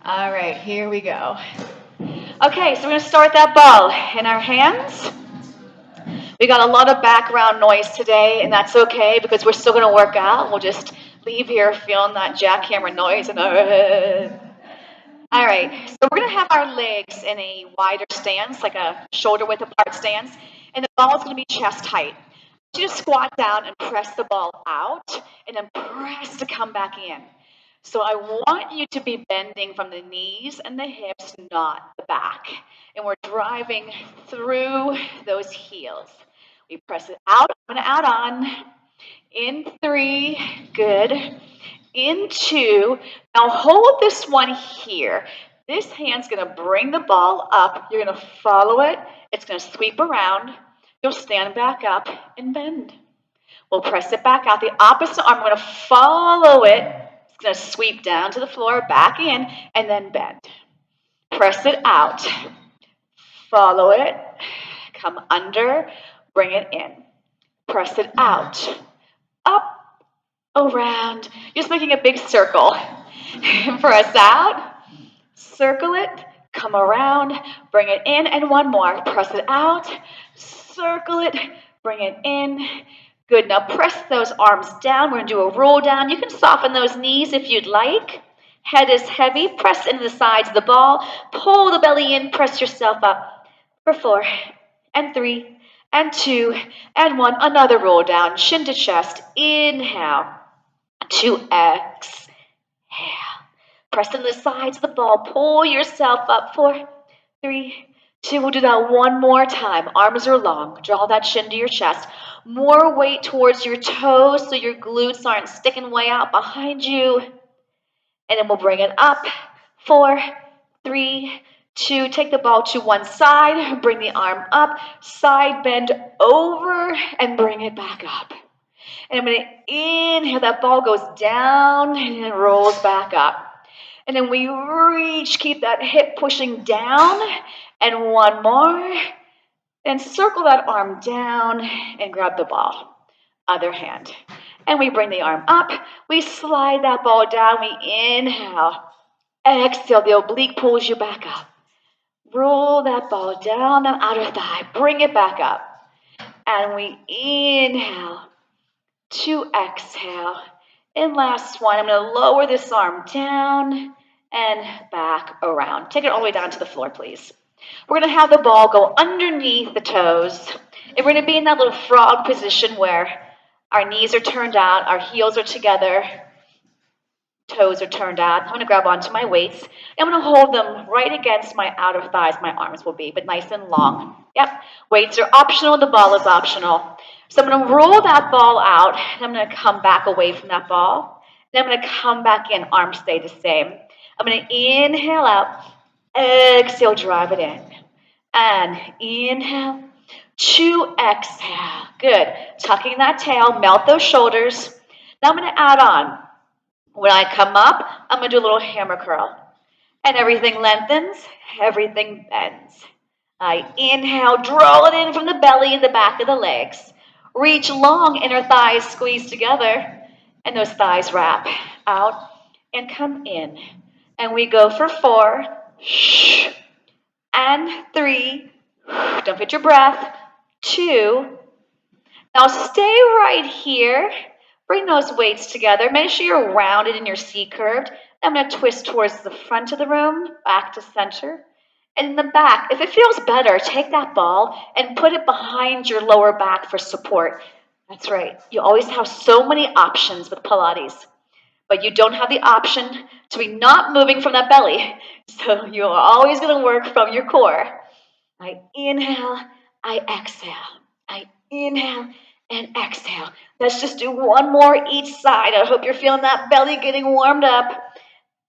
All right, here we go. Okay, so we're going to start that ball in our hands. We got a lot of background noise today, and that's okay because we're still going to work out. We'll just leave here feeling that jackhammer noise in our head. All right, so we're going to have our legs in a wider stance, like a shoulder width apart stance, and the ball is going to be chest height. You just squat down and press the ball out, and then press to come back in. So I want you to be bending from the knees and the hips, not the back. And we're driving through those heels. We press it out. I'm going to add on. In 3, good. In 2, now hold this one here. This hand's going to bring the ball up. You're going to follow it. It's going to sweep around. You'll stand back up and bend. We'll press it back out. The opposite arm, we're going to follow it. It's going to sweep down to the floor, back in, and then bend. Press it out. Follow it. Come under. Bring it in. Press it out. Up, around. You're just making a big circle. Press out. Circle it. Come around. Bring it in. And one more. Press it out. Circle it. Bring it in. Good. Now press those arms down. We're going to do a roll down. You can soften those knees if you'd like. Head is heavy. Press into the sides of the ball. Pull the belly in. Press yourself up for 4 and 3 and 2 and 1. Another roll down. Shin to chest. Inhale. 2 exhale. Press into the sides of the ball. Pull yourself up. 4, 3, 2. We'll do that one more time. Arms are long. Draw that shin to your chest. More weight towards your toes so your glutes aren't sticking way out behind you. And then we'll bring it up. 4, 3, 2. Take the ball to one side. Bring the arm up. Side bend over and bring it back up. And I'm going to inhale. That ball goes down and then rolls back up. And then we reach. Keep that hip pushing down. And one more. And circle that arm down and grab the ball. Other hand. And we bring the arm up. We slide that ball down. We inhale. Exhale. The oblique pulls you back up. Roll that ball down that outer thigh. Bring it back up. And we inhale. 2 exhale. And last one. I'm going to lower this arm down and back around. Take it all the way down to the floor, please. We're going to have the ball go underneath the toes. And we're going to be in that little frog position where our knees are turned out, our heels are together, toes are turned out. I'm going to grab onto my weights. I'm going to hold them right against my outer thighs. My arms will be, but nice and long. Yep. Weights are optional. The ball is optional. So I'm going to roll that ball out, and I'm going to come back away from that ball. Then I'm going to come back in. Arms stay the same. I'm going to inhale out. Exhale, drive it in. And inhale. 2 exhale. Good. Tucking that tail. Melt those shoulders. Now I'm going to add on. When I come up, I'm going to do a little hammer curl. And everything lengthens. Everything bends. I inhale. Draw it in from the belly and the back of the legs. Reach long. Inner thighs squeeze together. And those thighs wrap out and come in. And we go for 4. And 3. Don't forget your breath. 2. Now stay right here. Bring those weights together. Make sure you're rounded in your C-curved. I'm going to twist towards the front of the room, back to center. And in the back, if it feels better, take that ball and put it behind your lower back for support. That's right. You always have so many options with Pilates. But you don't have the option to be not moving from that belly. So you're always going to work from your core. I inhale, I exhale. I inhale and exhale. Let's just do one more each side. I hope you're feeling that belly getting warmed up.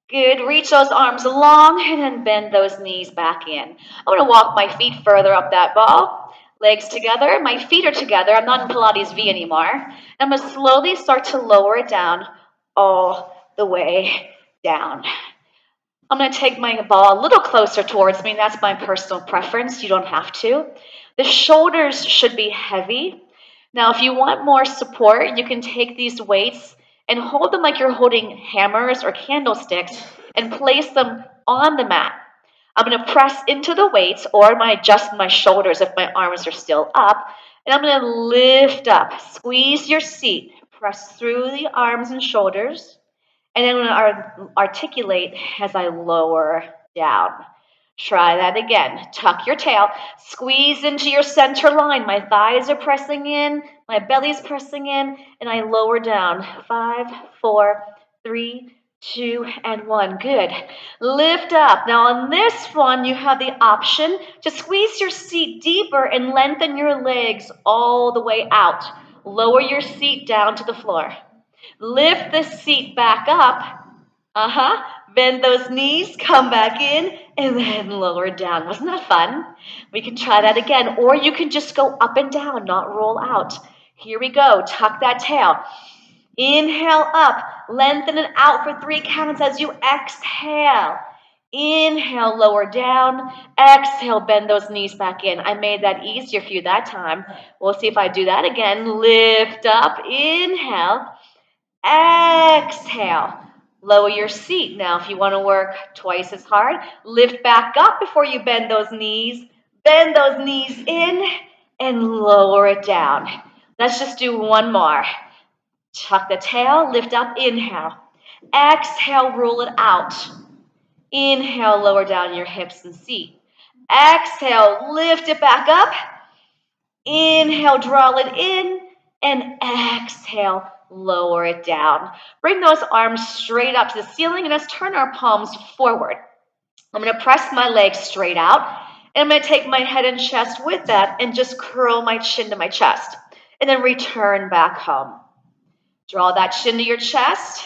Good. Reach those arms long and then bend those knees back in. I'm going to walk my feet further up that ball. Legs together. My feet are together. I'm not in Pilates V anymore. I'm going to slowly start to lower it down all the way down. I'm going to take my ball a little closer towards me. That's my personal preference. You don't have to. The shoulders should be heavy. Now, if you want more support, you can take these weights and hold them like you're holding hammers or candlesticks and place them on the mat. I'm going to press into the weights or adjust my shoulders if my arms are still up. And I'm going to lift up. Squeeze your seat. Press through the arms and shoulders. And then I'm going to articulate as I lower down. Try that again. Tuck your tail. Squeeze into your center line. My thighs are pressing in. My belly's pressing in. And I lower down. 5, 4, 3, 2, and 1. Good. Lift up. Now on this one, you have the option to squeeze your seat deeper and lengthen your legs all the way out. Lower your seat down to the floor. Lift the seat back up. Bend those knees, come back in, and then lower down. Wasn't that fun? We can try that again. Or you can just go up and down, not roll out. Here we go. Tuck that tail. Inhale up. Lengthen it out for 3 counts as you exhale. Inhale, lower down. Exhale, bend those knees back in. I made that easier for you that time. We'll see if I do that again. Lift up. Inhale. Exhale. Lower your seat. Now, if you want to work twice as hard, lift back up before you bend those knees. Bend those knees in and lower it down. Let's just do one more. Tuck the tail, lift up, inhale. Exhale, roll it out. Inhale, lower down your hips and seat. Exhale, lift it back up. Inhale, draw it in. And exhale, lower it down. Bring those arms straight up to the ceiling and let's turn our palms forward. I'm going to press my legs straight out and I'm going to take my head and chest with that and just curl my chin to my chest and then return back home. Draw that chin to your chest.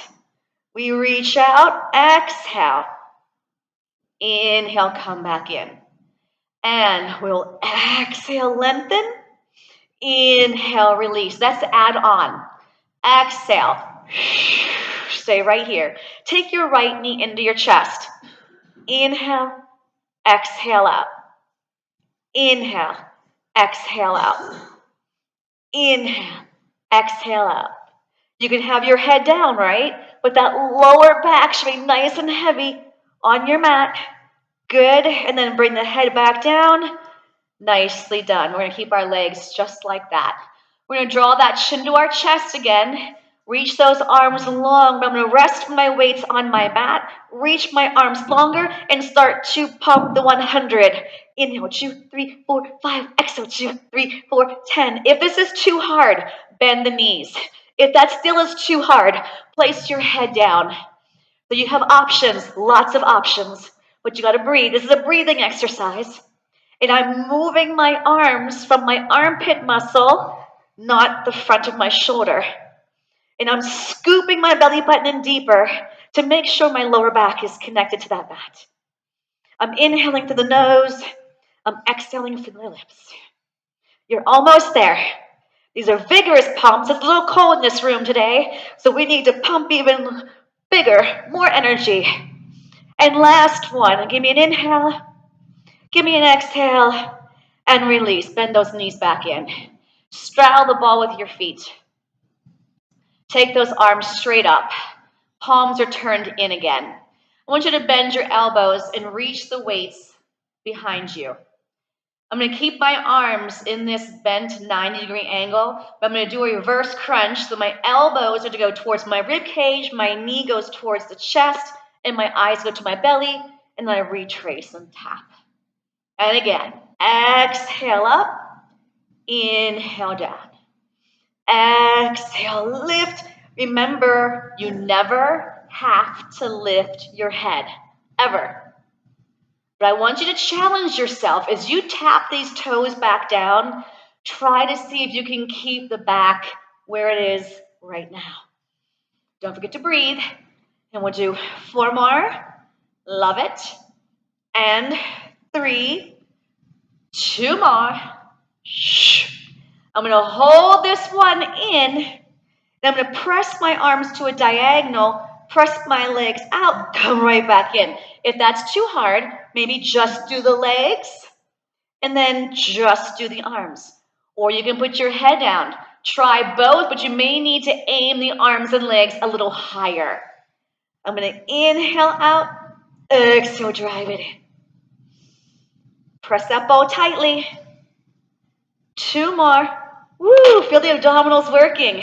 We reach out, exhale. Inhale, come back in. And we'll exhale, lengthen. Inhale, release. That's add on. Exhale. Stay right here. Take your right knee into your chest. Inhale, exhale out. Inhale, exhale out. Inhale, exhale out. You can have your head down, right? But that lower back should be nice and heavy on your mat. Good. And then bring the head back down. Nicely done. We're going to keep our legs just like that. We're going to draw that chin to our chest again. Reach those arms long. I'm going to rest my weights on my mat. Reach my arms longer and start to pump the 100. Inhale, 2, 3, 4, 5. Exhale, 2, 3, 4, 10. If this is too hard, bend the knees. If that still is too hard, place your head down. So you have options, lots of options, but you got to breathe. This is a breathing exercise. And I'm moving my arms from my armpit muscle, not the front of my shoulder. And I'm scooping my belly button in deeper to make sure my lower back is connected to that mat. I'm inhaling through the nose. I'm exhaling through the lips. You're almost there. These are vigorous pumps. It's a little cold in this room today, so we need to pump even bigger, more energy. And last one, give me an inhale, give me an exhale, and release. Bend those knees back in. Straddle the ball with your feet. Take those arms straight up. Palms are turned in again. I want you to bend your elbows and reach the weights behind you. I'm going to keep my arms in this bent 90-degree angle, but I'm going to do a reverse crunch. So my elbows are to go towards my rib cage, my knee goes towards the chest, and my eyes go to my belly, and then I retrace and tap. And again, exhale up, inhale down. Exhale, lift. Remember, you never have to lift your head, ever. But I want you to challenge yourself as you tap these toes back down. Try to see if you can keep the back where it is right now. Don't forget to breathe. And we'll do 4 more. Love it. And 3, 2 more. I'm going to hold this one in. And I'm going to press my arms to a diagonal. Press my legs out, come right back in. If that's too hard, maybe just do the legs and then just do the arms. Or you can put your head down. Try both, but you may need to aim the arms and legs a little higher. I'm going to inhale out, exhale, drive it in. Press that ball tightly. 2 more. Woo, feel the abdominals working.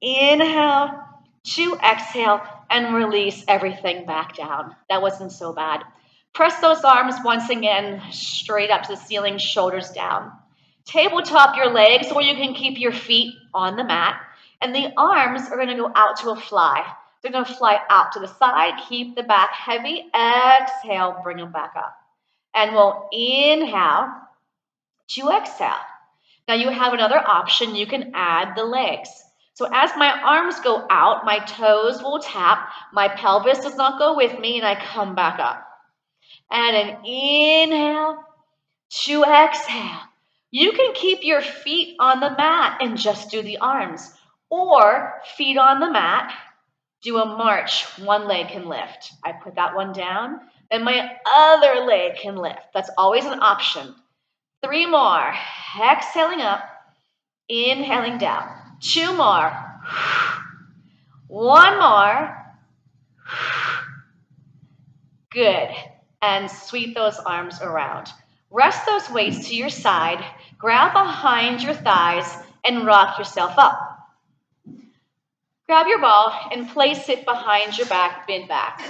Inhale, 2, exhale, and release everything back down. That wasn't so bad. Press those arms once again straight up to the ceiling, shoulders down. Tabletop your legs, or you can keep your feet on the mat. And the arms are going to go out to a fly. They're going to fly out to the side. Keep the back heavy. Exhale, bring them back up. And we'll inhale to exhale. Now you have another option. You can add the legs. So as my arms go out, my toes will tap. My pelvis does not go with me, and I come back up. And an inhale to exhale. You can keep your feet on the mat and just do the arms. Or feet on the mat, do a march. One leg can lift. I put that one down, and my other leg can lift. That's always an option. 3 more. Exhaling up, inhaling down. 2 more. 1 more. Good. And sweep those arms around. Rest those weights to your side. Grab behind your thighs and rock yourself up. Grab your ball and place it behind your back, bend back.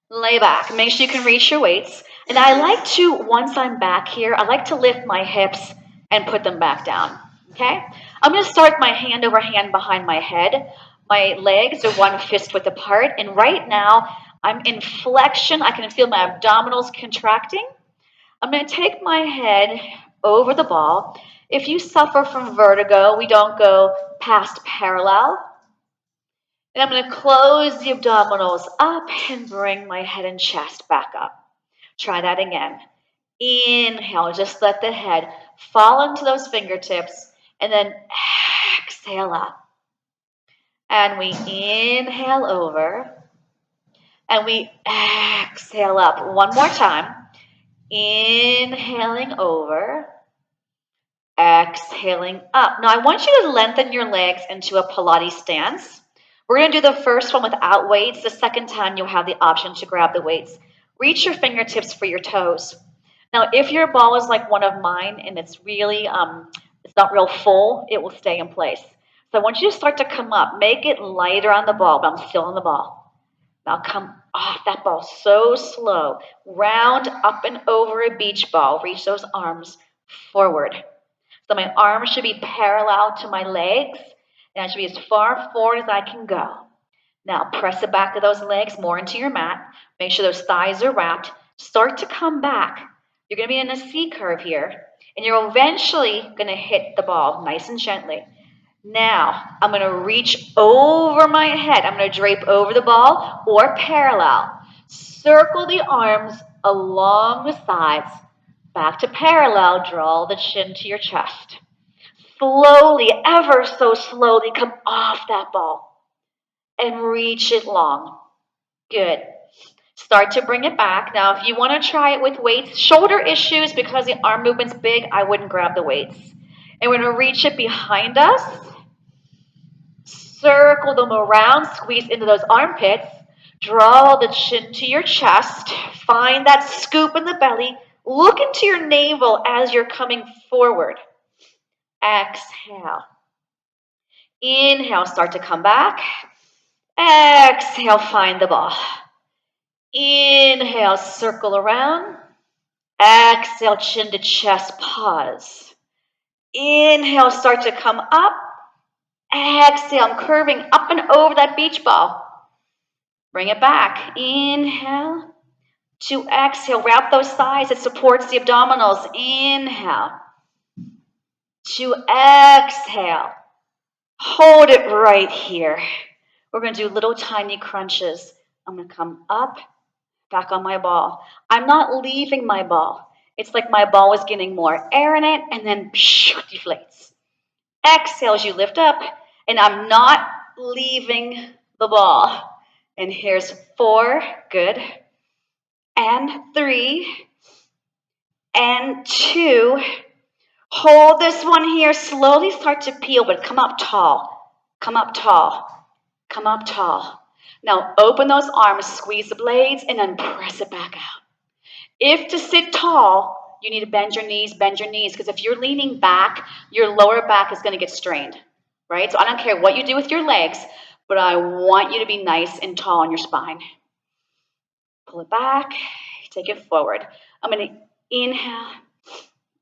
Lay back. Make sure you can reach your weights. And I like to, once I'm back here, I like to lift my hips and put them back down. Okay? I'm going to start my hand over hand behind my head. My legs are 1 fist width apart. And right now, I'm in flexion. I can feel my abdominals contracting. I'm going to take my head over the ball. If you suffer from vertigo, we don't go past parallel. And I'm going to close the abdominals up and bring my head and chest back up. Try that again. Inhale, just let the head fall into those fingertips, and then exhale up. And we inhale over, and we exhale up. One more time. Inhaling over, exhaling up. Now I want you to lengthen your legs into a Pilates stance. We're going to do the first one without weights. The second time you'll have the option to grab the weights. Reach your fingertips for your toes. Now if your ball is like one of mine and it's really, it's not real full, it will stay in place. So I want you to start to come up. Make it lighter on the ball, but I'm still on the ball. Now come off that ball so slow. Round up and over a beach ball. Reach those arms forward. So my arms should be parallel to my legs, and I should be as far forward as I can go. Now press the back of those legs more into your mat. Make sure those thighs are wrapped. Start to come back. You're going to be in a C curve here, and you're eventually going to hit the ball nice and gently. Now, I'm going to reach over my head. I'm going to drape over the ball or parallel. Circle the arms along the sides. Back to parallel. Draw the chin to your chest. Slowly, ever so slowly, come off that ball and reach it long. Good. Start to bring it back. Now, if you want to try it with weights, shoulder issues because the arm movement's big, I wouldn't grab the weights. And we're going to reach it behind us. Circle them around, squeeze into those armpits. Draw the chin to your chest. Find that scoop in the belly. Look into your navel as you're coming forward. Exhale. Inhale, start to come back. Exhale, find the ball. Inhale, circle around. Exhale, chin to chest, pause. Inhale, start to come up. Exhale, I'm curving up and over that beach ball. Bring it back. Inhale to exhale. Wrap those thighs. It supports the abdominals. Inhale to exhale. Hold it right here. We're going to do little tiny crunches. I'm going to come up, back on my ball. I'm not leaving my ball. It's like my ball is getting more air in it, and then deflates. Exhale as you lift up, and I'm not leaving the ball. And here's 4, good, and 3, and 2. Hold this one here. Slowly start to peel, but come up tall. Come up tall. Come up tall. Now open those arms, squeeze the blades, and then press it back out. If to sit tall, you need to bend your knees, because if you're leaning back, your lower back is going to get strained, right? So I don't care what you do with your legs, but I want you to be nice and tall on your spine. Pull it back, take it forward. I'm going to inhale,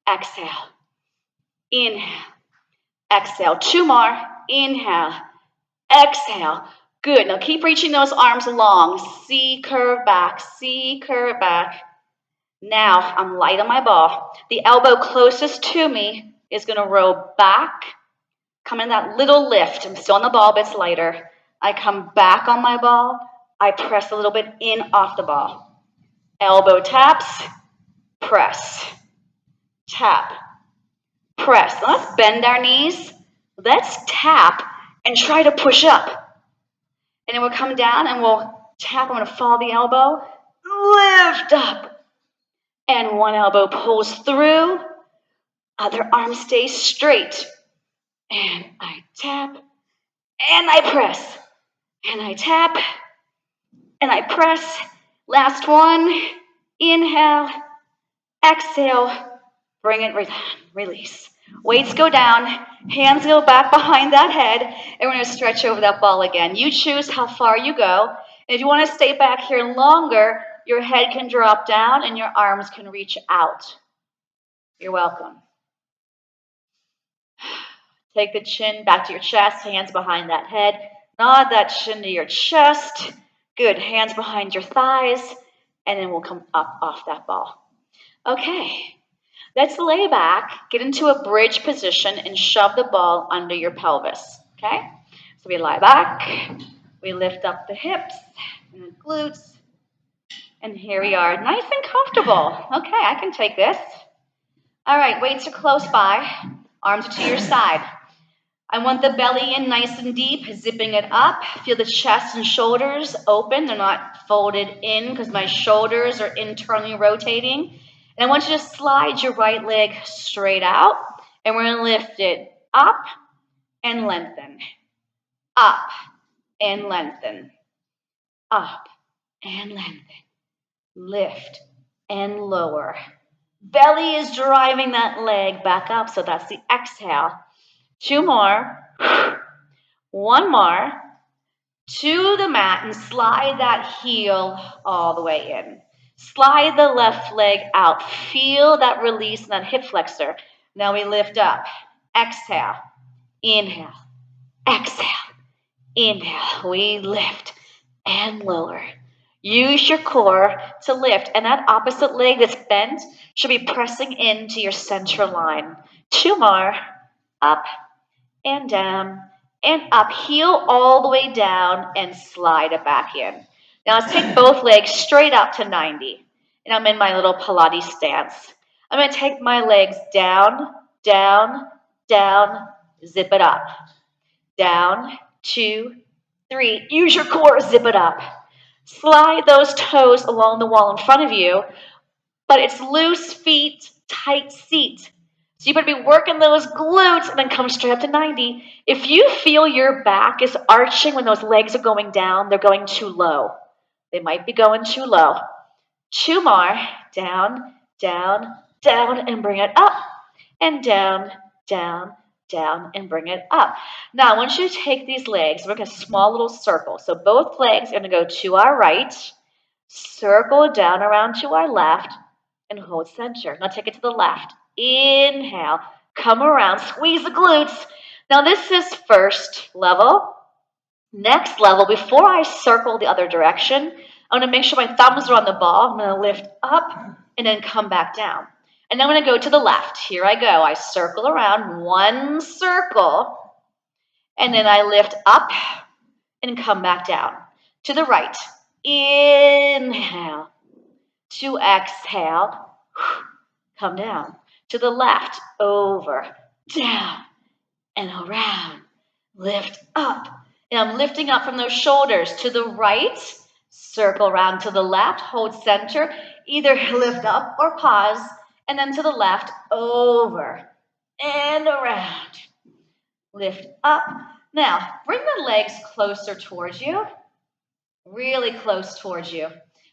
exhale, inhale, exhale. 2 more, inhale, exhale. Good, now keep reaching those arms long. C, curve back, C, curve back. Now I'm light on my ball. The elbow closest to me is going to roll back, come in that little lift. I'm still on the ball, but it's lighter. I come back on my ball. I press a little bit in off the ball. Elbow taps, press, tap, press. Now let's bend our knees. Let's tap and try to push up. And then we'll come down and we'll tap. I'm going to follow the elbow, lift up. And one elbow pulls through, other arm stays straight. And I tap, and I press, and I tap, and I press. Last one, inhale, exhale, bring it down, release. Weights go down, hands go back behind that head, and we're going to stretch over that ball again. You choose how far you go. And if you want to stay back here longer, your head can drop down and your arms can reach out. You're welcome. Take the chin back to your chest, hands behind that head. Nod that chin to your chest. Good, hands behind your thighs, and then we'll come up off that ball. Okay, let's lay back, get into a bridge position, and shove the ball under your pelvis, okay? So we lie back, we lift up the hips and the glutes, and here we are, nice and comfortable. Okay, I can take this. All right, weights are close by, arms are to your side. I want the belly in nice and deep, zipping it up. Feel the chest and shoulders open. They're not folded in because my shoulders are internally rotating. And I want you to slide your right leg straight out. And we're going to lift it up and lengthen. Up and lengthen. Up and lengthen. Lift and lower. Belly is driving that leg back up, so that's the exhale. 2 more. 1 more. To the mat and slide that heel all the way in. Slide the left leg out. Feel that release in that hip flexor. Now we lift up. Exhale. Inhale. Exhale. Inhale. We lift and lower. Use your core to lift. And that opposite leg that's bent should be pressing into your central line. 2 more. Up and down and up. Heel all the way down and slide it back in. Now let's take both legs straight up to 90. And I'm in my little Pilates stance. I'm going to take my legs down, down, down, zip it up. Down, 2, 3. Use your core, zip it up. Slide those toes along the wall in front of you, but it's loose feet, tight seat. So you better be working those glutes and then come straight up to 90. If you feel your back is arching when those legs are going down, they're going too low. They might be going too low. 2 more. Down, down, down, and bring it up. And down, down, down, and bring it up. Now, I want you to take these legs. We're going to small little circle. So both legs are going to go to our right, circle down around to our left, and hold center. Now take it to the left. Inhale, come around, squeeze the glutes. Now this is first level. Next level, before I circle the other direction, I'm going to make sure my thumbs are on the ball. I'm going to lift up and then come back down. And then I'm going to go to the left. Here I go. I circle around, 1 circle, and then I lift up and come back down. To the right. Inhale. To exhale. Come down. To the left, over, down, and around. Lift up. And I'm lifting up from those shoulders. To the right, circle around to the left, hold center. Either lift up or pause. And then to the left, over and around. Lift up. Now, bring the legs closer towards you. really close towards you.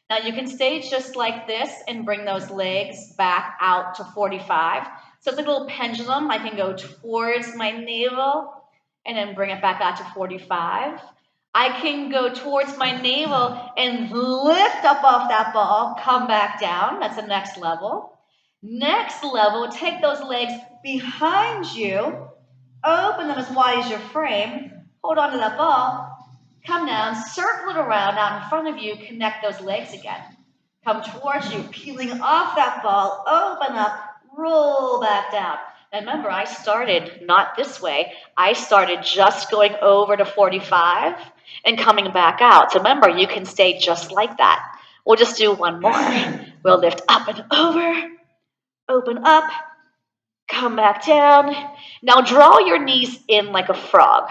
Now you can stay just like this and bring those legs back out to 45. So it's like a little pendulum. I can go towards my navel and then bring it back out to 45. I can go towards my navel and lift up off that ball, come back down. That's the next level. Next level, take those legs behind you, open them as wide as your frame, hold on to that ball, come down, circle it around out in front of you, connect those legs again. Come towards you, peeling off that ball, open up, roll back down. And remember, I started not this way. I started just going over to 45 and coming back out. So remember, you can stay just like that. We'll just do one more. We'll lift up and over, open up, come back down. Now draw your knees in like a frog.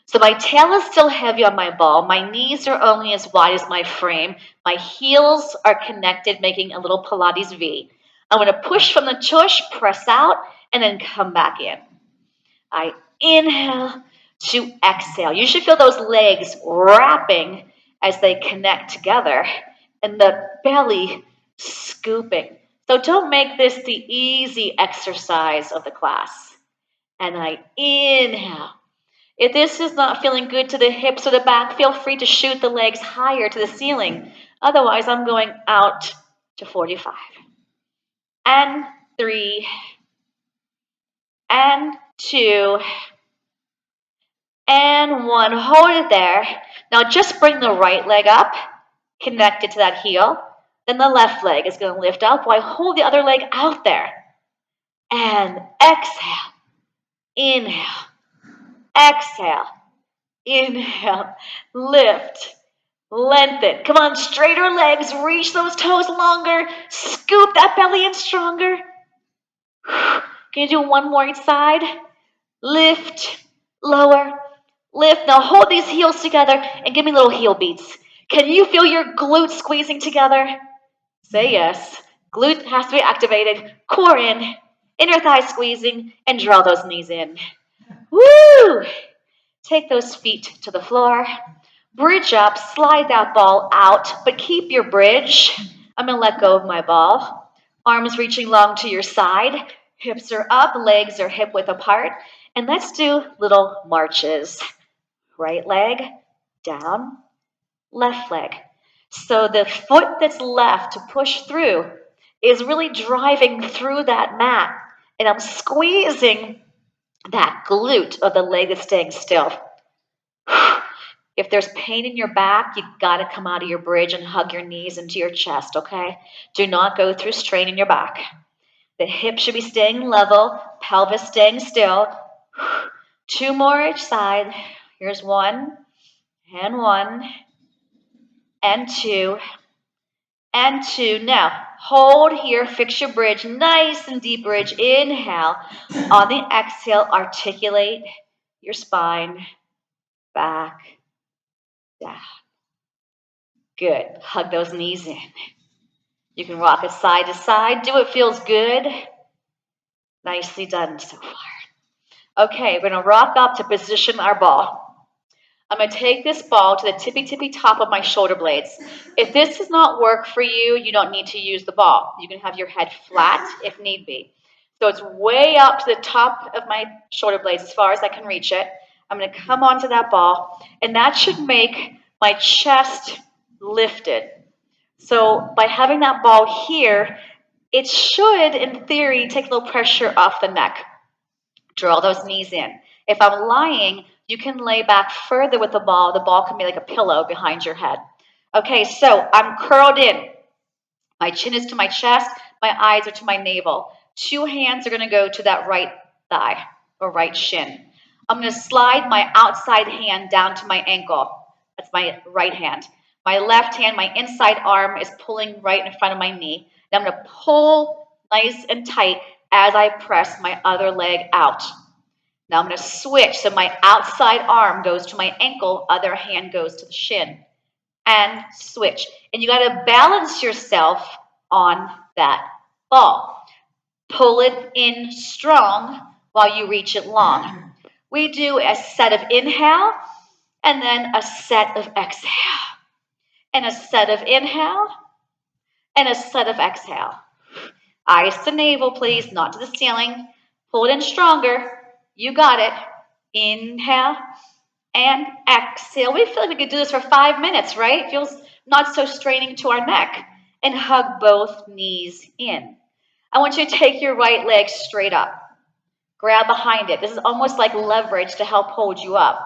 So my tail is still heavy on my ball. My knees are only as wide as my frame. My heels are connected, making a little Pilates V. I'm going to push from the tush, press out, and then come back in. I inhale to exhale. You should feel those legs wrapping as they connect together and the belly scooping. So don't make this the easy exercise of the class. And I inhale. If this is not feeling good to the hips or the back, feel free to shoot the legs higher to the ceiling. Otherwise, I'm going out to 45. And 3. And 2. And 1. Hold it there. Now just bring the right leg up, connect it to that heel. Then the left leg is going to lift up while I hold the other leg out there. And exhale. Inhale. Exhale. Inhale. Lift. Lengthen. Come on, straighter legs. Reach those toes longer. Scoop that belly in stronger. Can you do one more each side? Lift. Lower. Lift. Now hold these heels together and give me little heel beats. Can you feel your glutes squeezing together? Say yes. Glute has to be activated. Core in. Inner thigh squeezing. And draw those knees in. Woo! Take those feet to the floor. Bridge up, slide that ball out, but keep your bridge. I'm going to let go of my ball. Arms reaching long to your side. Hips are up, legs are hip width apart. And let's do little marches. Right leg, down, left leg. So the foot that's left to push through is really driving through that mat. And I'm squeezing that glute of the leg that's staying still. If there's pain in your back, you've got to come out of your bridge and hug your knees into your chest, okay? Do not go through strain in your back. The hips should be staying level, pelvis staying still. 2 more each side. Here's 1, and 1, and 2, and 2. Now, hold here, fix your bridge, nice and deep bridge. Inhale. On the exhale, articulate your spine, back, down. Good. Hug those knees in. You can rock it side to side. Do what feels good. Nicely done so far. Okay, we're going to rock up to position our ball. I'm going to take this ball to the tippy top of my shoulder blades. If this does not work for you, you don't need to use the ball. You can have your head flat if need be. So it's way up to the top of my shoulder blades as far as I can reach it. I'm going to come onto that ball, and that should make my chest lifted. So by having that ball here, it should, in theory, take a little pressure off the neck. Draw those knees in. If I'm lying, you can lay back further with the ball. The ball can be like a pillow behind your head. Okay, so I'm curled in. My chin is to my chest. My eyes are to my navel. 2 hands are going to go to that right thigh or right shin. I'm going to slide my outside hand down to my ankle. That's my right hand. My left hand, my inside arm is pulling right in front of my knee. Then I'm going to pull nice and tight as I press my other leg out. Now I'm going to switch. So my outside arm goes to my ankle, other hand goes to the shin. And switch. And you got to balance yourself on that ball. Pull it in strong while you reach it long. We do a set of inhale and then a set of exhale, and a set of inhale, and a set of exhale. Eyes to navel, please, not to the ceiling. Pull it in stronger. You got it. Inhale and exhale. We feel like we could do this for 5 minutes, right? Feels not so straining to our neck. And hug both knees in. I want you to take your right leg straight up. Grab behind it. This is almost like leverage to help hold you up.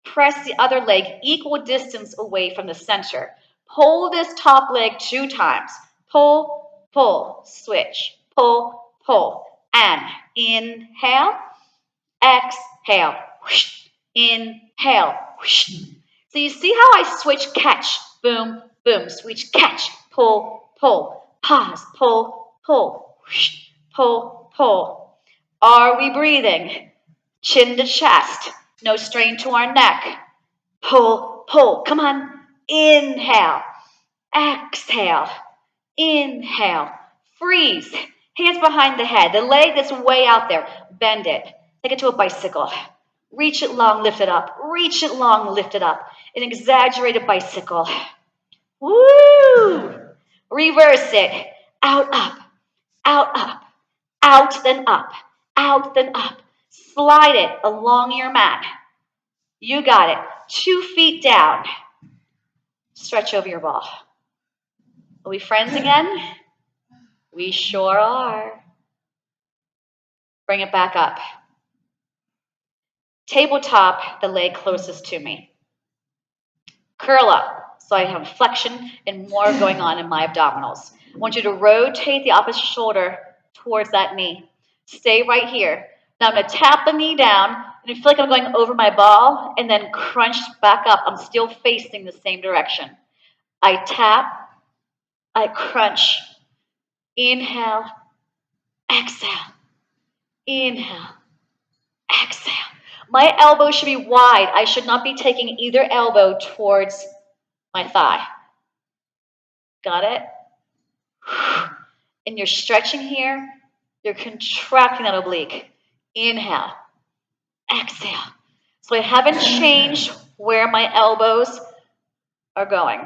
Press the other leg equal distance away from the center. Pull this top leg 2 times. Pull, pull, switch. Pull, pull. And inhale, exhale. Inhale. So you see how I switch, catch, boom, boom, switch, catch, pull, pull, pause, pull, pull, pull, pull. Are we breathing? Chin to chest, no strain to our neck. Pull, pull, come on. Inhale, exhale, inhale, freeze. Hands behind the head, the leg that's way out there, bend it. Take it to a bicycle. Reach it long, lift it up. Reach it long, lift it up. An exaggerated bicycle. Woo! Reverse it. Out, up, out, up, out, then up, out, then up. Slide it along your mat. You got it. 2 feet down. Stretch over your ball. Are we friends again? We sure are. Bring it back up. Tabletop, the leg closest to me. Curl up, so I have flexion and more going on in my abdominals. I want you to rotate the opposite shoulder towards that knee. Stay right here. Now I'm going to tap the knee down, and I feel like I'm going over my ball, and then crunch back up. I'm still facing the same direction. I tap, I crunch. Inhale, exhale. Inhale, exhale. My elbow should be wide. I should not be taking either elbow towards my thigh. Got it? And you're stretching here. You're contracting that oblique. Inhale, exhale. So I haven't changed where my elbows are going.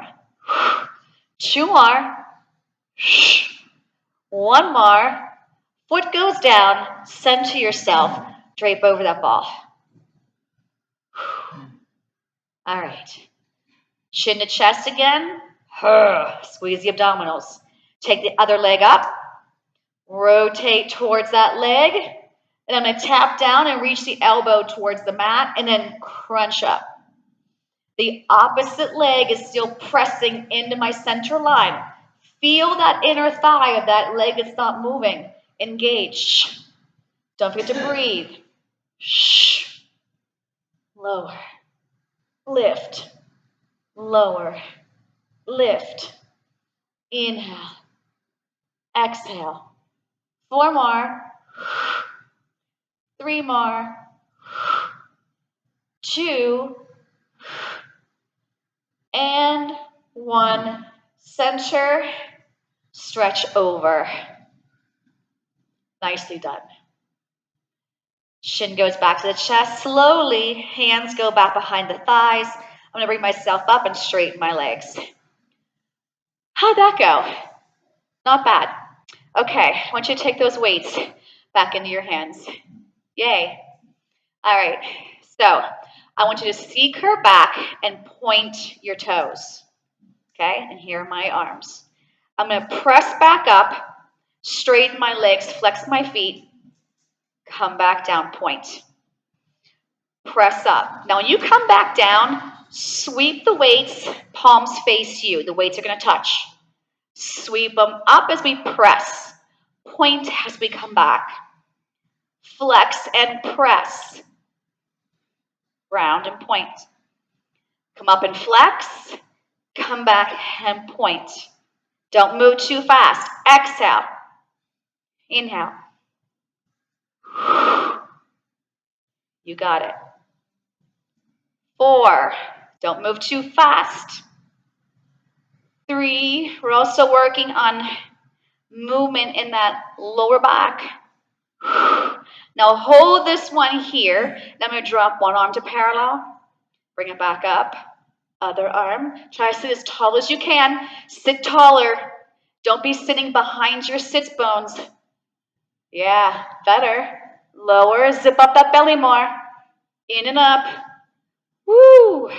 2 more. 1 more. Foot goes down. Center yourself. Drape over that ball. All right. Chin to chest again. Squeeze the abdominals. Take the other leg up. Rotate towards that leg. And I'm going to tap down and reach the elbow towards the mat and then crunch up. The opposite leg is still pressing into my center line. Feel that inner thigh of that leg that's not moving. Engage. Don't forget to breathe. Lower. Lift. Lower. Lift. Inhale. Exhale. 4 more. 3 more. 2. And 1. Center. Stretch over. Nicely done. Shin goes back to the chest. Slowly, hands go back behind the thighs. I'm going to bring myself up and straighten my legs. How'd that go? Not bad. Okay, I want you to take those weights back into your hands. Yay. All right, so I want you to C-curve back and point your toes. Okay, and here are my arms. I'm going to press back up, straighten my legs, flex my feet, come back down, point. Press up. Now when you come back down, sweep the weights, palms face you. The weights are going to touch. Sweep them up as we press. Point as we come back. Flex and press. Round and point. Come up and flex. Come back and point. Don't move too fast. Exhale. Inhale. You got it. 4. Don't move too fast. 3. We're also working on movement in that lower back. Now hold this one here. Then I'm going to drop one arm to parallel. Bring it back up. Other arm. Try to sit as tall as you can. Sit taller. Don't be sitting behind your sits bones. Yeah, better. Lower, zip up that belly more. In and up. Woo!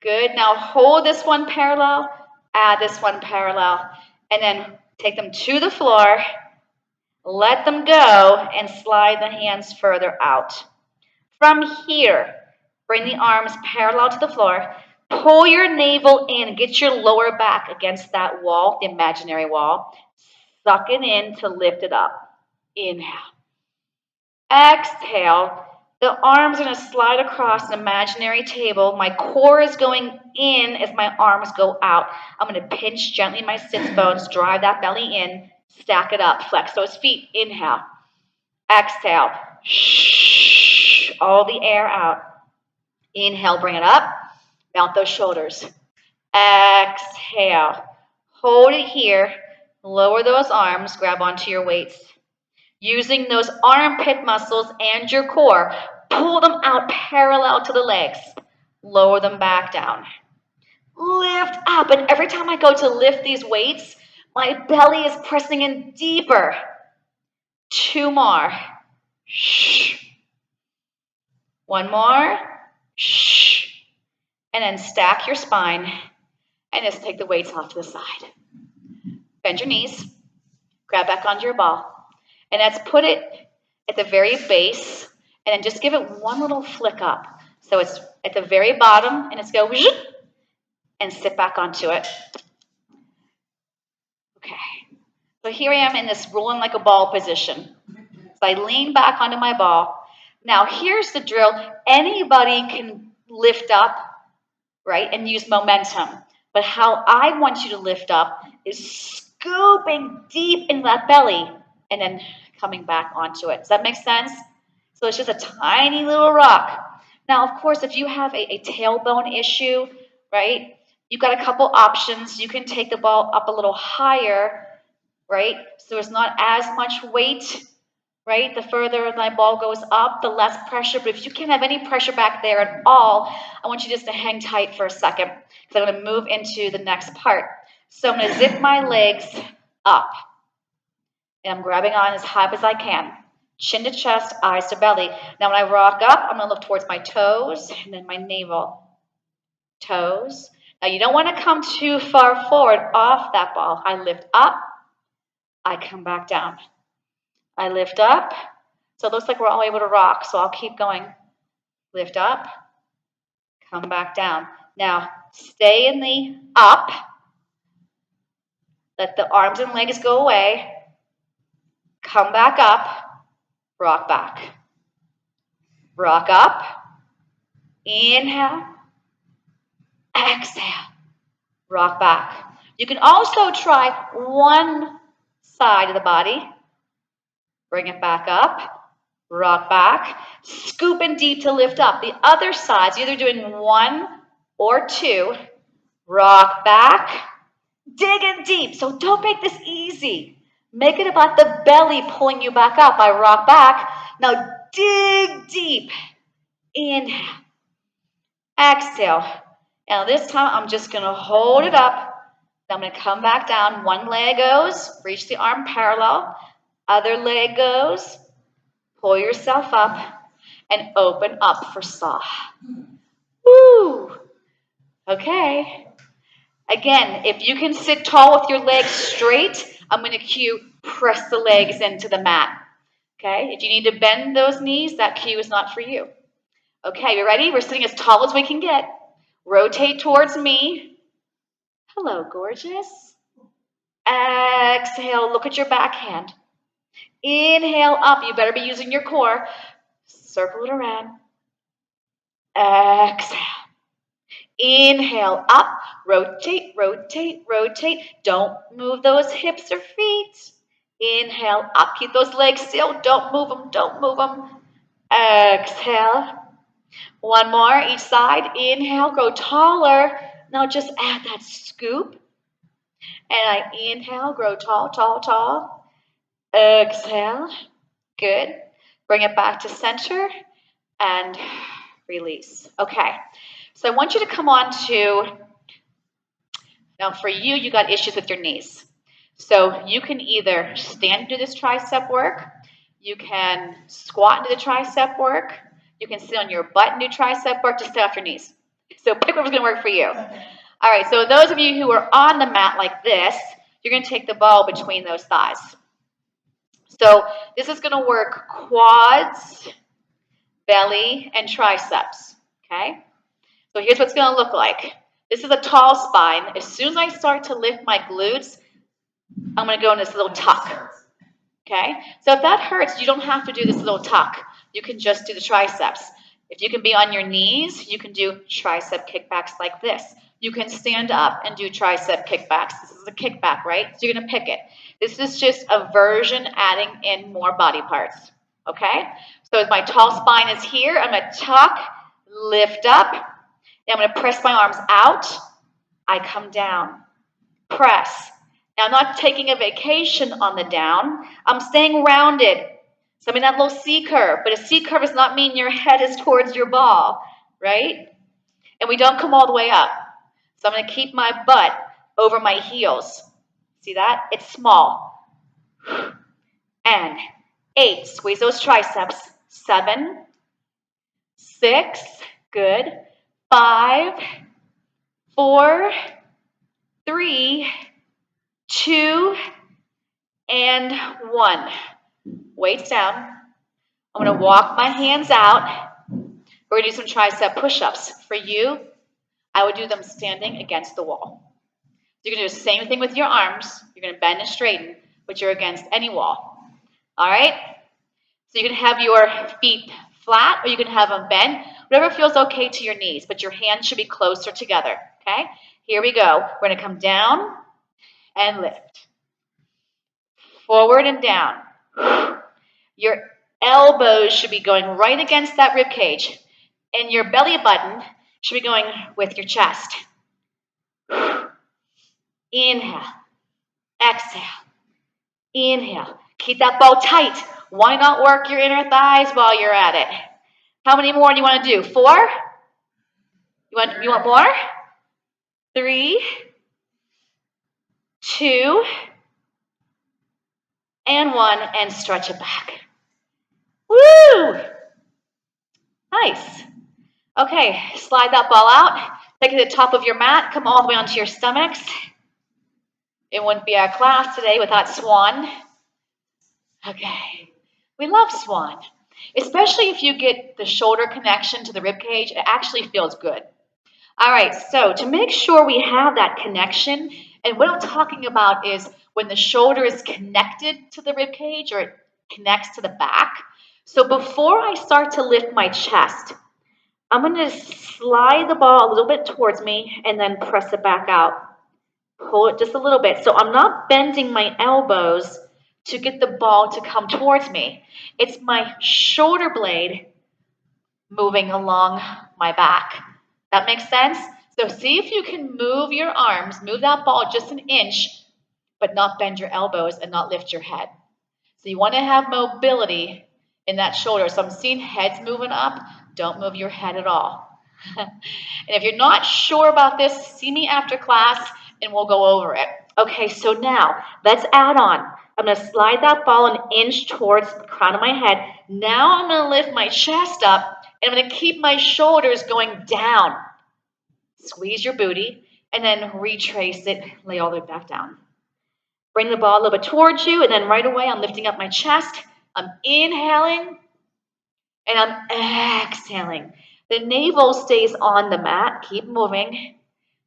Good. Now hold this one parallel. Add this one parallel. And then take them to the floor. Let them go and slide the hands further out. From here, bring the arms parallel to the floor. Pull your navel in. Get your lower back against that wall, the imaginary wall. Suck it in to lift it up. Inhale. Exhale. The arms are going to slide across an imaginary table. My core is going in as my arms go out. I'm going to pinch gently my sits bones, drive that belly in, stack it up, flex those feet. Inhale. Exhale. Shh. All the air out. Inhale, bring it up. Mount those shoulders. Exhale. Hold it here. Lower those arms. Grab onto your weights. Using those armpit muscles and your core, pull them out parallel to the legs. Lower them back down. Lift up. And every time I go to lift these weights, my belly is pressing in deeper. 2 more. Shh. 1 more. Shh. And then stack your spine. And just take the weights off to the side. Bend your knees. Grab back onto your ball. And let's put it at the very base, and then just give it one little flick up. So it's at the very bottom, and it's go and sit back onto it. Okay. So here I am in this rolling like a ball position. So I lean back onto my ball. Now here's the drill. Anybody can lift up, right, and use momentum. But how I want you to lift up is scooping deep in that belly and then coming back onto it. Does that make sense? So it's just a tiny little rock. Now, of course, if you have a tailbone issue, right, you've got a couple options. You can take the ball up a little higher, right, so there's not as much weight, right? The further my ball goes up, the less pressure. But if you can't have any pressure back there at all, I want you just to hang tight for a second because I'm going to move into the next part. So I'm going to zip my legs up. And I'm grabbing on as high as I can. Chin to chest, eyes to belly. Now when I rock up, I'm going to look towards my toes and then my navel. Toes. Now you don't want to come too far forward off that ball. I lift up. I come back down. I lift up. So it looks like we're all able to rock. So I'll keep going. Lift up. Come back down. Now stay in the up. Let the arms and legs go away. Come back up, rock back. Rock up, inhale, exhale, rock back. You can also try one side of the body. Bring it back up, rock back, scoop in deep to lift up. The other side's either doing 1 or 2. Rock back, dig in deep. So don't make this easy. Make it about the belly pulling you back up. I rock back. Now dig deep. Inhale. Exhale. Now this time I'm just going to hold it up. Then I'm going to come back down. One leg goes. Reach the arm parallel. Other leg goes. Pull yourself up. And open up for saw. Woo! Okay. Again, if you can sit tall with your legs straight, I'm going to cue press the legs into the mat. Okay? If you need to bend those knees, that cue is not for you. Okay, you ready? We're sitting as tall as we can get. Rotate towards me. Hello, gorgeous. Exhale, look at your backhand. Inhale up. You better be using your core. Circle it around. Exhale. Inhale up, rotate, rotate, rotate. Don't move those hips or feet. Inhale up, keep those legs still. Don't move them, don't move them. Exhale. One more each side. Inhale, grow taller. Now just add that scoop. And I inhale, grow tall, tall, tall. Exhale. Good. Bring it back to center. And release. Okay, so I want you to come on to, now for you, you got issues with your knees. So you can either stand and do this tricep work, you can squat and do the tricep work, you can sit on your butt and do tricep work, just stay off your knees. So pick whatever's gonna work for you. All right, so those of you who are on the mat like this, you're gonna take the ball between those thighs. So this is gonna work quads, belly, and triceps, okay? So here's what's gonna look like. This is a tall spine. As soon as I start to lift my glutes, I'm gonna go in this little tuck, okay? So if that hurts, you don't have to do this little tuck. You can just do the triceps. If you can be on your knees, you can do tricep kickbacks like this. You can stand up and do tricep kickbacks. This is a kickback, right? So you're gonna pick it. This is just a version adding in more body parts, okay? So as my tall spine is here, I'm gonna tuck, lift up, and I'm gonna press my arms out. I come down, press. Now I'm not taking a vacation on the down. I'm staying rounded. So I'm in that little C curve, but a C curve does not mean your head is towards your ball, right? And we don't come all the way up. So I'm gonna keep my butt over my heels. See that? It's small. And 8, squeeze those triceps. 7, 6, good. 5, 4, 3, 2, and 1. Weights down. I'm gonna walk my hands out. We're gonna do some tricep push-ups. For you, I would do them standing against the wall. You're gonna do the same thing with your arms. You're gonna bend and straighten, but you're against any wall. All right? So you can have your feet flat or you can have them bent, whatever feels okay to your knees, but your hands should be closer together, okay? Here we go. We're gonna come down and lift. Forward and down. Your elbows should be going right against that rib cage, and your belly button should be going with your chest. Inhale, exhale, inhale. Keep that bow tight. Why not work your inner thighs while you're at it? How many more do you want to do? 4? You want more? 3, 2, and 1, and stretch it back. Woo! Nice. Okay, slide that ball out. Take it to the top of your mat. Come all the way onto your stomachs. It wouldn't be our class today without Swan. Okay. We love Swan, especially if you get the shoulder connection to the rib cage. It actually feels good. All right, so to make sure we have that connection, and what I'm talking about is when the shoulder is connected to the rib cage or it connects to the back. So before I start to lift my chest, I'm going to slide the ball a little bit towards me and then press it back out. Pull it just a little bit. So I'm not bending my elbows to get the ball to come towards me. It's my shoulder blade moving along my back. That makes sense? So see if you can move your arms, move that ball just an inch, but not bend your elbows and not lift your head. So you want to have mobility in that shoulder. So I'm seeing heads moving up. Don't move your head at all. And if you're not sure about this, see me after class and we'll go over it. Okay, so now let's add on. I'm going to slide that ball an inch towards the crown of my head. Now I'm going to lift my chest up and I'm going to keep my shoulders going down. Squeeze your booty and then retrace it, lay all the way back down. Bring the ball a little bit towards you and then right away I'm lifting up my chest. I'm inhaling and I'm exhaling. The navel stays on the mat. Keep moving.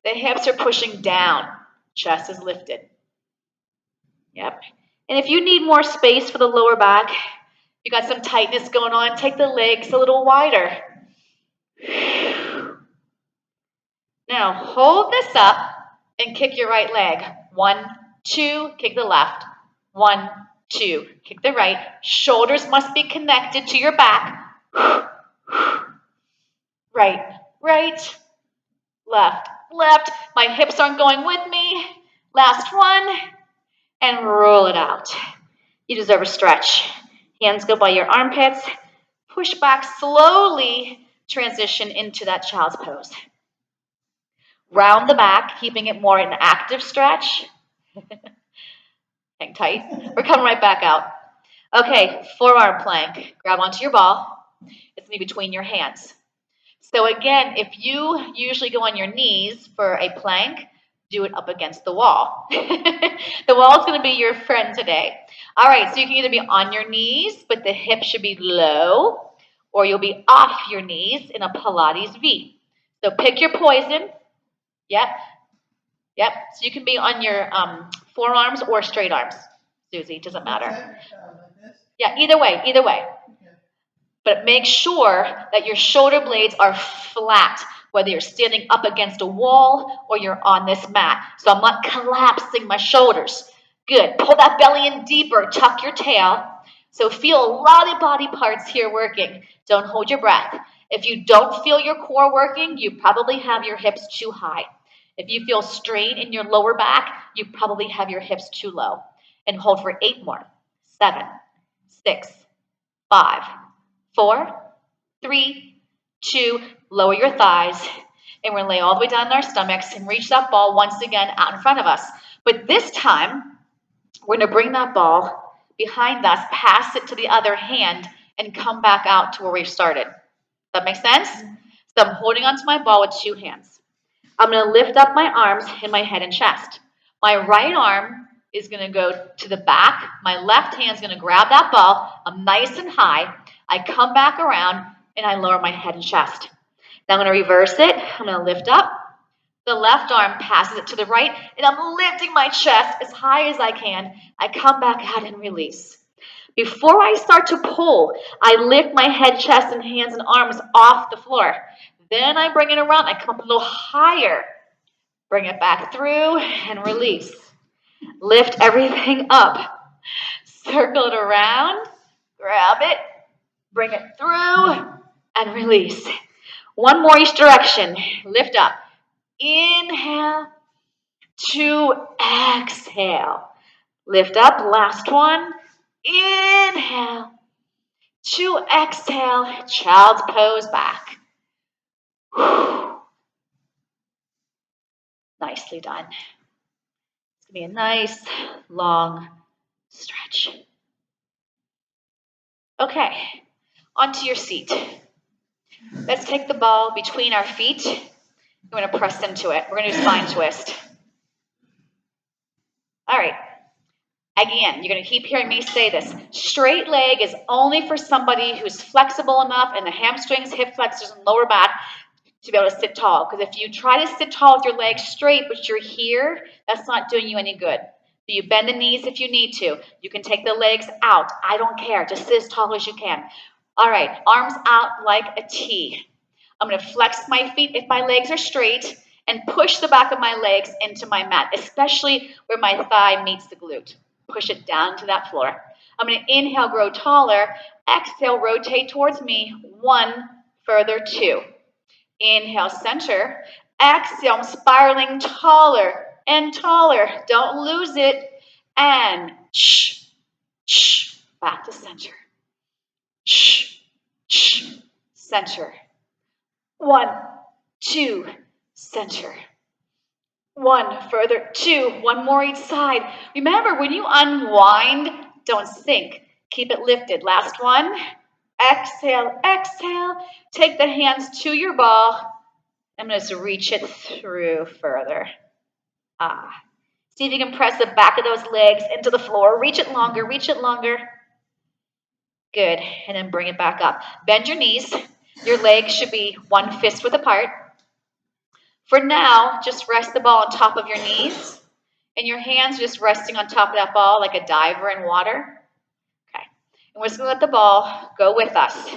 The hips are pushing down. Chest is lifted. Yep. And if you need more space for the lower back, you got some tightness going on, take the legs a little wider. Now hold this up and kick your right leg. 1, 2, kick the left. 1, 2, kick the right. Shoulders must be connected to your back. Right, right, left, left. My hips aren't going with me. Last one. And roll it out. You deserve a stretch. Hands go by your armpits. Push back slowly transition into that child's pose. Round the back, keeping it more an active stretch. Hang tight. We're coming right back out. Okay, forearm plank. Grab onto your ball. It's going to be between your hands. So again, if you usually go on your knees for a plank, do it up against the wall. The wall is going to be your friend today. All right, so you can either be on your knees, but the hip should be low, or you'll be off your knees in a Pilates V. So pick your poison. Yep. Yep. So you can be on your forearms or straight arms, Susie. Doesn't matter. Yeah, either way, either way. But make sure that your shoulder blades are flat, whether you're standing up against a wall or you're on this mat. So I'm not collapsing my shoulders. Good. Pull that belly in deeper. Tuck your tail. So feel a lot of body parts here working. Don't hold your breath. If you don't feel your core working, you probably have your hips too high. If you feel strain in your lower back, you probably have your hips too low. And hold for 8 more. 7, 6, 5, 4, 3, 2, lower your thighs. And we're going to lay all the way down in our stomachs and reach that ball once again out in front of us. But this time, we're going to bring that ball behind us, pass it to the other hand, and come back out to where we started. That makes sense? So I'm holding onto my ball with 2 hands. I'm going to lift up my arms and my head and chest. My right arm is going to go to the back. My left hand is going to grab that ball. I'm nice and high. I come back around and I lower my head and chest. Now I'm going to reverse it. I'm going to lift up. The left arm passes it to the right, and I'm lifting my chest as high as I can. I come back out and release. Before I start to pull, I lift my head, chest, and hands and arms off the floor. Then I bring it around. I come up a little higher. Bring it back through and release. Lift everything up. Circle it around. Grab it. Bring it through and release. One more each direction. Lift up. Inhale to exhale. Lift up. Last one. Inhale to exhale. Child's pose back. Nicely done. It's going to be a nice, long stretch. Okay, onto your seat. Let's take the ball between our feet. We're going to press into it. We're going to do spine twist. All right. Again, you're going to keep hearing me say this. Straight leg is only for somebody who's flexible enough in the hamstrings, hip flexors, and lower back to be able to sit tall. Because if you try to sit tall with your legs straight, but you're here, that's not doing you any good. So you bend the knees if you need to. You can take the legs out. I don't care. Just sit as tall as you can. All right, arms out like a T. I'm going to flex my feet if my legs are straight and push the back of my legs into my mat, especially where my thigh meets the glute. Push it down to that floor. I'm going to inhale, grow taller. Exhale, rotate towards me. 1, further, 2. Inhale, center. Exhale, I'm spiraling taller and taller. Don't lose it. And back to center. Center. 1, 2, center. 1, further, 2. 1 more each side. Remember, when you unwind, don't sink. Keep it lifted. Last one. Exhale, exhale. Take the hands to your ball. I'm going to just reach it through further. See if you can press the back of those legs into the floor. Reach it longer, reach it longer. Good. And then bring it back up. Bend your knees. Your legs should be 1 fist width apart. For now, just rest the ball on top of your knees. And your hands just resting on top of that ball like a diver in water. Okay. And we're just going to let the ball go with us.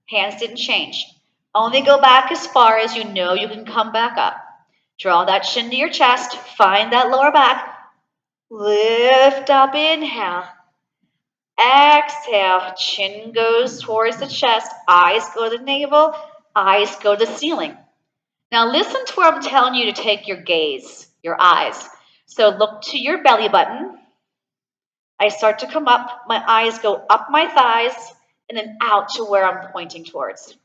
Hands didn't change. Only go back as far as you know you can come back up. Draw that chin to your chest. Find that lower back. Lift up, inhale. Exhale. Chin goes towards the chest. Eyes go to the navel. Eyes go to the ceiling. Now listen to where I'm telling you to take your gaze, your eyes. So look to your belly button. I start to come up. My eyes go up my thighs and then out to where I'm pointing towards.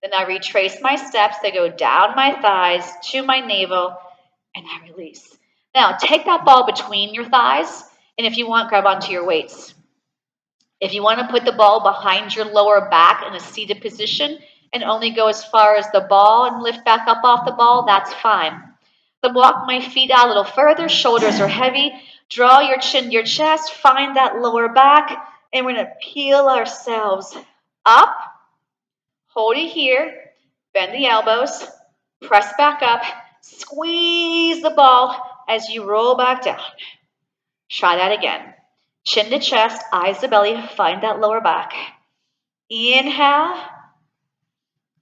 Then I retrace my steps. They go down my thighs to my navel, and I release. Now, take that ball between your thighs, and if you want, grab onto your weights. If you want to put the ball behind your lower back in a seated position and only go as far as the ball and lift back up off the ball, that's fine. Then walk my feet out a little further, shoulders are heavy. Draw your chin to your chest, find that lower back, and we're going to peel ourselves up. Hold it here, bend the elbows, press back up, squeeze the ball as you roll back down. Try that again. Chin to chest, eyes to belly, find that lower back. Inhale.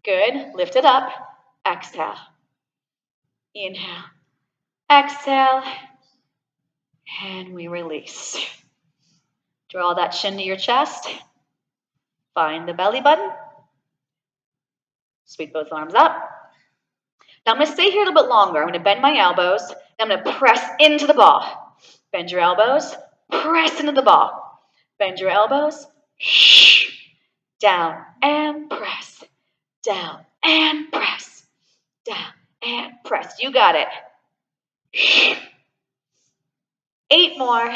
Good. Lift it up. Exhale. Inhale. Exhale. And we release. Draw that chin to your chest. Find the belly button. Sweep those arms up. Now I'm going to stay here a little bit longer. I'm going to bend my elbows. I'm going to press into the ball. Bend your elbows. Press into the ball. Bend your elbows. Shh. Down and press. Down and press. Down and press. You got it. Shh. 8 more.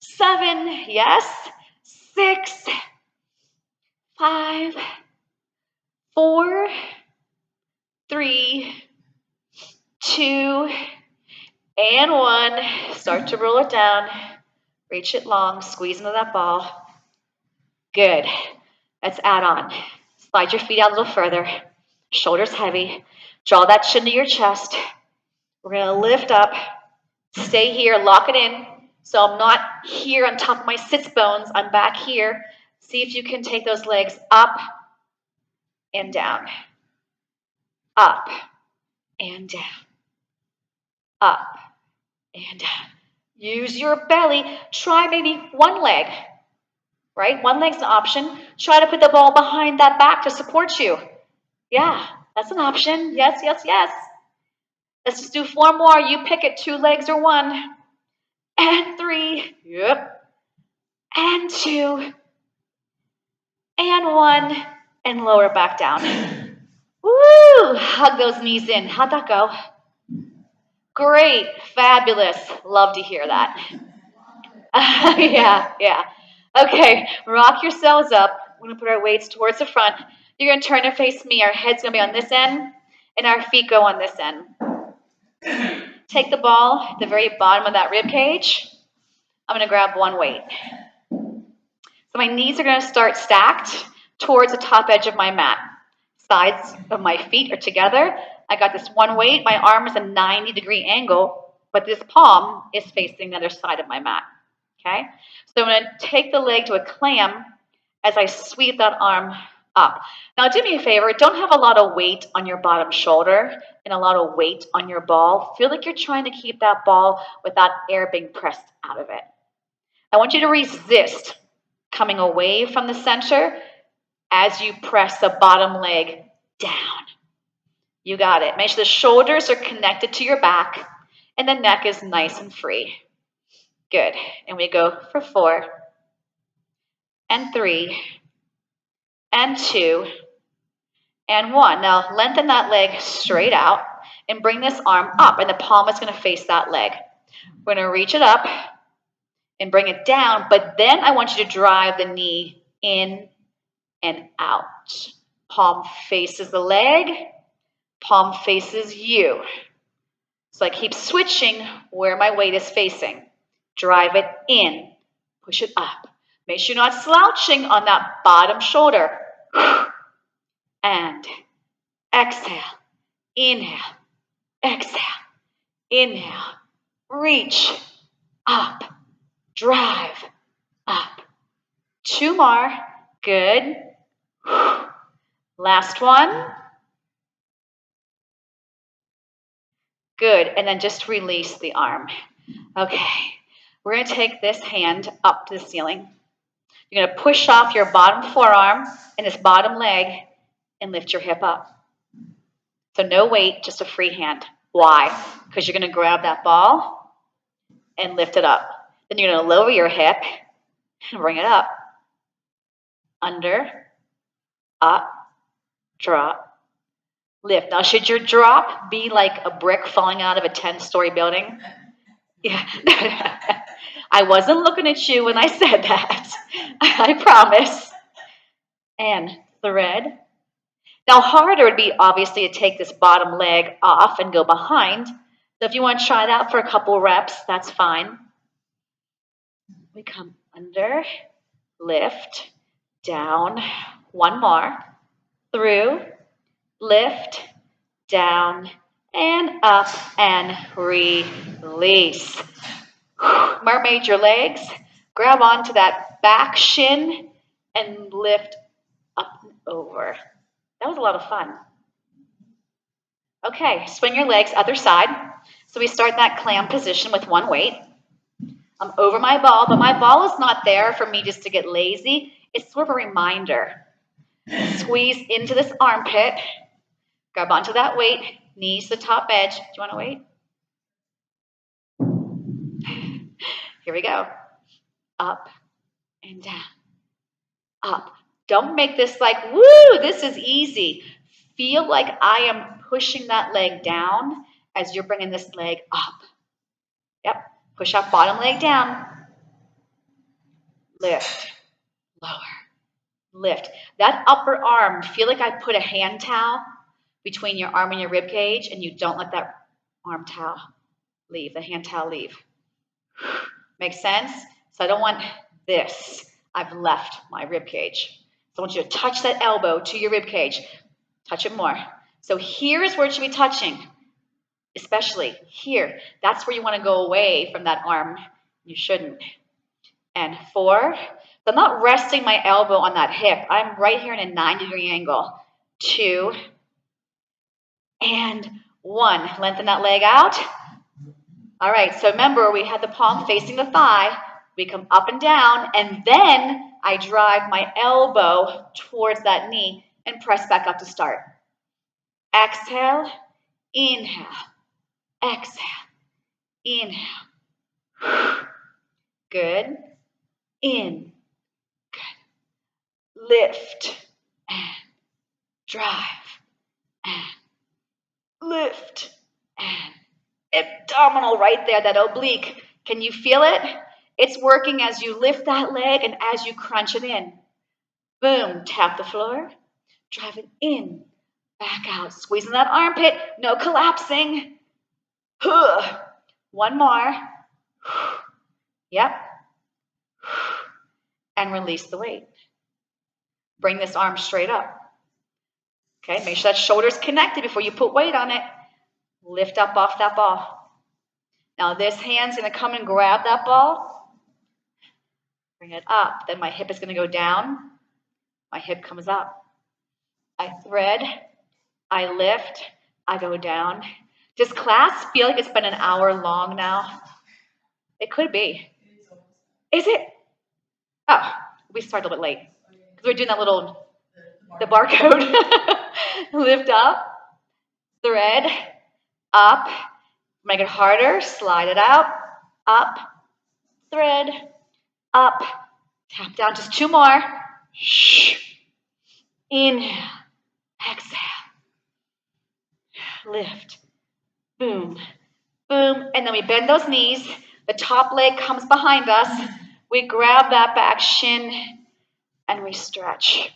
7. Yes. 6. 5. 4. 3. 2. And 1. Start to roll it down. Reach it long. Squeeze into that ball. Good. Let's add on. Slide your feet out a little further. Shoulders heavy. Draw that chin to your chest. We're going to lift up. Stay here. Lock it in. So I'm not here on top of my sits bones. I'm back here. See if you can take those legs up and down. Up and down. Up and down. Use your belly. Try maybe one leg. Right? One leg's an option. Try to put the ball behind that back to support you. Yeah, that's an option. Yes, yes, yes. Let's just do 4 more. You pick it, 2 legs or 1. And 3. Yep. And 2. And 1. And lower back down. Woo! Hug those knees in. How'd that go? Great. Fabulous. Love to hear that. Yeah. Okay, rock yourselves up. We're going to put our weights towards the front. You're going to turn and face me. Our head's going to be on this end, and our feet go on this end. Take the ball at the very bottom of that rib cage. I'm going to grab 1 weight. So my knees are going to start stacked towards the top edge of my mat. Sides of my feet are together. I got this 1 weight. My arm is a 90-degree angle, but this palm is facing the other side of my mat. Okay? So I'm going to take the leg to a clam as I sweep that arm up. Now do me a favor, don't have a lot of weight on your bottom shoulder and a lot of weight on your ball. Feel like you're trying to keep that ball without air being pressed out of it. I want you to resist coming away from the center as you press the bottom leg down. You got it. Make sure the shoulders are connected to your back and the neck is nice and free. Good. And we go for 4 and 3 and 2 and 1. Now lengthen that leg straight out and bring this arm up, and the palm is going to face that leg. We're going to reach it up and bring it down, but then I want you to drive the knee in and out. Palm faces the leg, palm faces you. So I keep switching where my weight is facing. Drive it in, push it up. Make sure you're not slouching on that bottom shoulder. And exhale, inhale, exhale, inhale, reach, up, drive, up. 2 more, good. Last one. Good, and then just release the arm. Okay, we're going to take this hand up to the ceiling. You're going to push off your bottom forearm and this bottom leg and lift your hip up. So no weight, just a free hand. Why? Because you're going to grab that ball and lift it up. Then you're going to lower your hip and bring it up. Under, up, drop, lift. Now, should your drop be like a brick falling out of a 10-story building? Yeah. I wasn't looking at you when I said that. I promise. And thread. Now, harder would be obviously to take this bottom leg off and go behind. So if you want to try that for a couple reps, that's fine. We come under, lift, down, one more, through, lift, down, and up, and release. Mermaid your legs, grab onto that back shin, and lift up and over. That was a lot of fun. Okay, swing your legs other side. So we start in that clam position with one weight. I'm over my ball, but my ball is not there for me just to get lazy. It's sort of a reminder. Squeeze into this armpit. Grab onto that weight. Knees to the top edge. Do you want to wait? Here we go. Up and down. Up. Don't make this like, woo, this is easy. Feel like I am pushing that leg down as you're bringing this leg up. Yep. Push up, bottom leg down. Lift. Lower. Lift. That upper arm, feel like I put a hand towel between your arm and your rib cage, and you don't let that arm towel leave, the hand towel leave. Makes sense? So I don't want this. I've left my rib cage. So I want you to touch that elbow to your rib cage. Touch it more. So here's where it should be touching, especially here. That's where you want to go away from that arm. You shouldn't. And 4. So I'm not resting my elbow on that hip. I'm right here in a 90-degree angle. 2. And 1. Lengthen that leg out. All right, so remember, we had the palm facing the thigh. We come up and down, and then I drive my elbow towards that knee and press back up to start. Exhale, inhale, exhale, inhale. Good. In. Good. Lift and drive and lift and abdominal right there, that oblique. Can you feel it? It's working as you lift that leg and as you crunch it in. Boom, tap the floor, drive it in, back out, squeezing that armpit, no collapsing. One more. Yep. And release the weight. Bring this arm straight up. Okay, make sure that shoulder's connected before you put weight on it. Lift up off that ball. Now this hand's going to come and grab that ball. Bring it up. Then my hip is going to go down. My hip comes up. I thread. I lift. I go down. Does class feel like it's been an hour long now? It could be. Is it? Oh, we started a little bit late. Because we're doing that little, the barcode. Lift up. Thread. Up. Make it harder. Slide it out. Up. Thread. Up. Tap down. Just 2 more. Shh. Inhale. Exhale. Lift. Boom. Boom. And then we bend those knees. The top leg comes behind us. We grab that back shin and we stretch.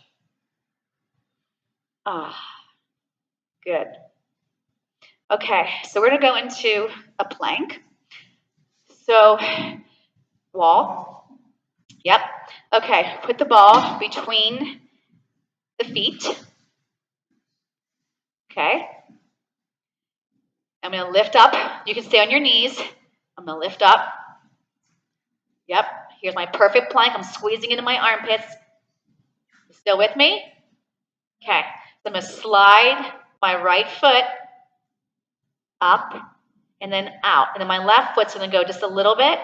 Good. Okay, so we're going to go into a plank. So, wall. Yep. Okay, put the ball between the feet. Okay. I'm going to lift up. You can stay on your knees. I'm going to lift up. Yep. Here's my perfect plank. I'm squeezing into my armpits. You still with me? Okay. So I'm going to slide my right foot up and then out. And then my left foot's going to go just a little bit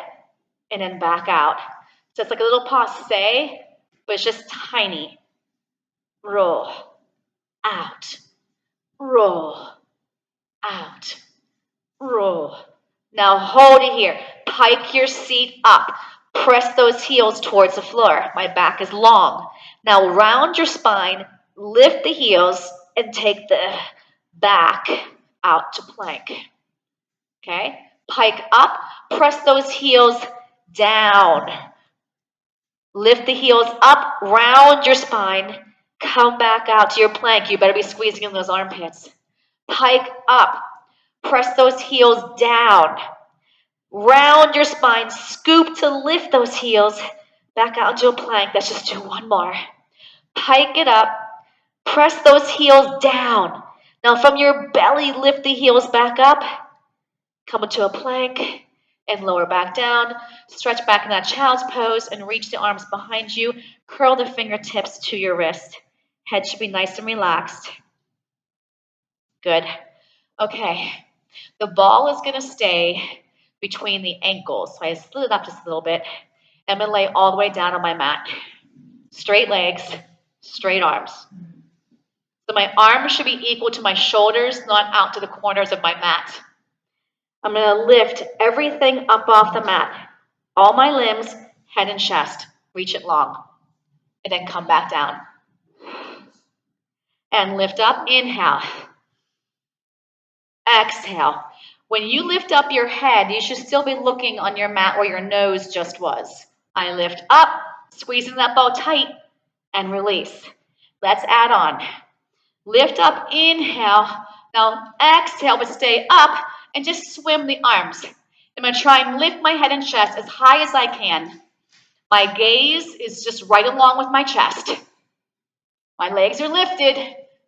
and then back out. So it's like a little passe, but it's just tiny. Roll. Out. Roll. Out. Roll. Now hold it here. Pike your seat up. Press those heels towards the floor. My back is long. Now round your spine, lift the heels, and take the back out to plank. Okay? Pike up, press those heels down. Lift the heels up, round your spine, come back out to your plank. You better be squeezing in those armpits. Pike up, press those heels down. Round your spine, scoop to lift those heels back out into a plank. Let's just do one more. Pike it up, press those heels down. Now from your belly, lift the heels back up, come into a plank, and lower back down. Stretch back in that child's pose and reach the arms behind you. Curl the fingertips to your wrist. Head should be nice and relaxed. Good. Okay. The ball is going to stay between the ankles. So I split it up just a little bit. I'm going to lay all the way down on my mat. Straight legs, straight arms. So my arms should be equal to my shoulders, not out to the corners of my mat. I'm going to lift everything up off the mat. All my limbs, head and chest. Reach it long. And then come back down. And lift up. Inhale. Exhale. When you lift up your head, you should still be looking on your mat where your nose just was. I lift up, squeezing that ball tight, and release. Let's add on. Lift up, inhale. Now exhale, but stay up and just swim the arms. I'm going to try and lift my head and chest as high as I can. My gaze is just right along with my chest. My legs are lifted.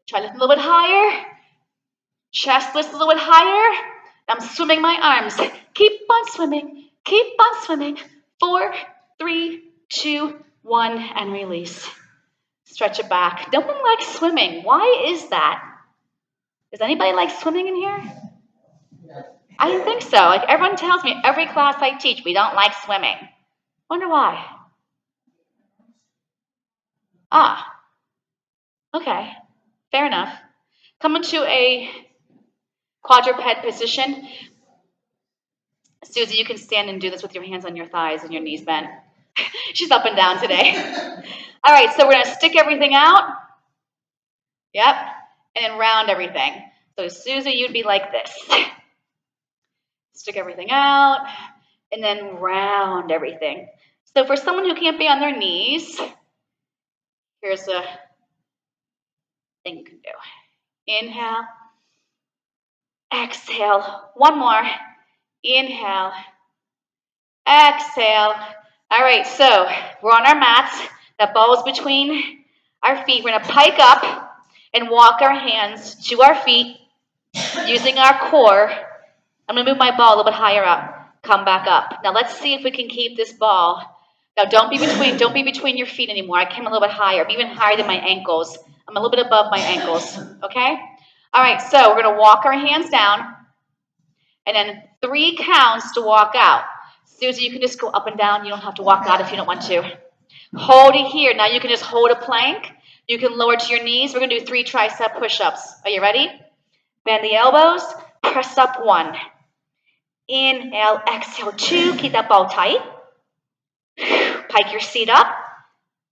Try to lift a little bit higher. Chest lifts a little bit higher. I'm swimming my arms. Keep on swimming. Keep on swimming. 4, 3, 2, 1, and release. Stretch it back. No one likes swimming. Why is that? Does anybody like swimming in here? I didn't think so. Like everyone tells me every class I teach, we don't like swimming. Wonder why. Ah. Okay. Fair enough. Come into a quadruped position. Susie, you can stand and do this with your hands on your thighs and your knees bent. She's up and down today. All right, so we're going to stick everything out. Yep. And then round everything. So Susie, you'd be like this. Stick everything out, and then round everything. So for someone who can't be on their knees, here's a thing you can do. Inhale. Exhale. One more. Inhale. Exhale. All right, so we're on our mats. That ball is between our feet. We're going to pike up and walk our hands to our feet using our core. I'm going to move my ball a little bit higher up. Come back up. Now let's see if we can keep this ball. Now don't be between your feet anymore. I came a little bit higher, even higher than my ankles. I'm a little bit above my ankles, okay? All right, so we're going to walk our hands down, and then 3 counts to walk out. Susie, you can just go up and down. You don't have to walk out if you don't want to. Hold it here. Now you can just hold a plank. You can lower to your knees. We're going to do 3 tricep push-ups. Are you ready? Bend the elbows. Press up 1. Inhale, exhale 2. Keep that ball tight. Pike your seat up.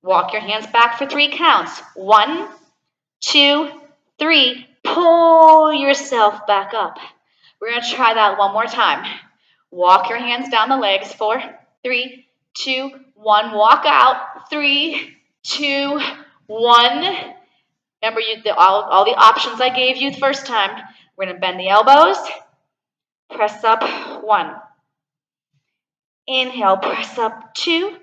Walk your hands back for 3 counts. 1, 2, 3. Pull yourself back up. We're going to try that one more time. Walk your hands down the legs. 4, 3, 2, 1. Walk out. 3, 2, 1. Remember all the options I gave you the first time. We're going to bend the elbows. Press up 1. Inhale, press up 2.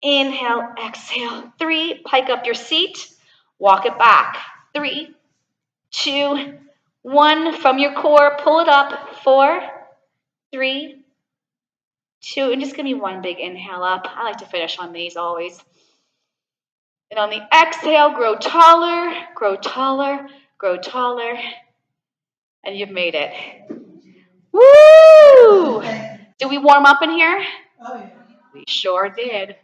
Inhale, exhale 3. Pike up your seat. Walk it back. 3, 2, 1. From your core, pull it up. 4, 3, 2. And just give me one big inhale up. I like to finish on these always. And on the exhale, grow taller, grow taller, grow taller. And you've made it. Woo! Did we warm up in here? Oh, yeah. We sure did.